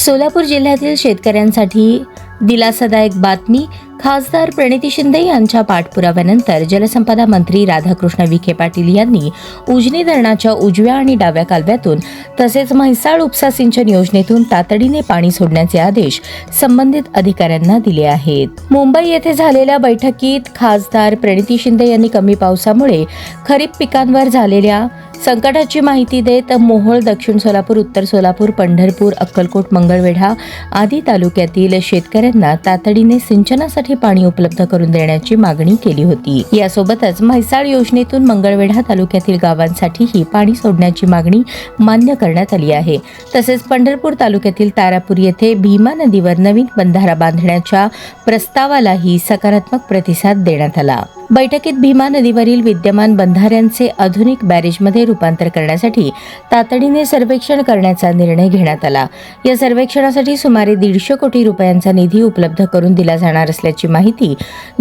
सोलापूर जिल्ह्यातील शेतकऱ्यांसाठी दिलासादायक बातमी. खासदार प्रणिती शिंदे यांच्या पाठपुराव्यानंतर जलसंपदा मंत्री राधाकृष्ण विखे पाटील यांनी उजनी धरणाच्या उजव्या आणि डाव्या कालव्यातून तसेच म्हैसाळ उपसा सिंचन योजनेतून तातडीने पाणी सोडण्याचे आदेश संबंधित अधिकाऱ्यांना दिले आहेत. मुंबई येथे झालेल्या बैठकीत खासदार प्रणिती शिंदे यांनी कमी पावसामुळे खरीप पिकांवर झालेल्या संकटाची माहिती देत मोहोळ, दक्षिण सोलापूर, उत्तर सोलापूर, पंढरपूर, अक्कलकोट, मंगळवेढा आदी तालुक्यातील शेतकऱ्यांना तातडीने सिंचनासाठी पाणी उपलब्ध करून देण्याची मागणी केली होती. यासोबतच म्हैसाळ योजनेतून मंगळवेढा तालुक्यातील गावांसाठीही पाणी सोडण्याची मागणी मान्य करण्यात आली आहे. तसेच पंढरपूर तालुक्यातील तारापूर येथे भीमा नदीवर नवीन बंधारा बांधण्याच्या प्रस्तावालाही सकारात्मक प्रतिसाद देण्यात आला. बैठकीत भीमा नदीवरील विद्यमान बंधाऱ्यांचे आधुनिक बॅरेजमध्ये रूपांतर करण्यासाठी तातडीने सर्वेक्षण करण्याचा निर्णय घेण्यात आला. या सर्वेक्षणासाठी सुमारे 150 कोटी रुपयांचा निधी उपलब्ध करून दिला जाणार असल्याची माहिती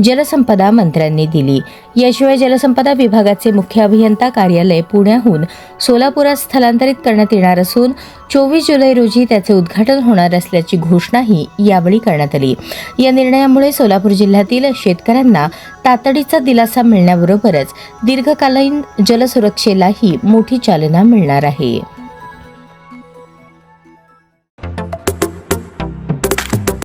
जलसंपदा मंत्र्यांनी दिली. याशिवाय जलसंपदा विभागाचे मुख्य अभियंता कार्यालय पुण्याहून सोलापुरात स्थलांतरित करण्यात येणार असून 24 जुलै रोजी त्याचे उद्घाटन होणार असल्याची घोषणाही यावेळी करण्यात आली. या निर्णयामुळे सोलापूर जिल्ह्यातील शेतकऱ्यांना तातडीचा दिलासा मिळण्याबरोबरच दीर्घकालीन जलसुरक्षेलाही मोठी चालना मिळणार आहे.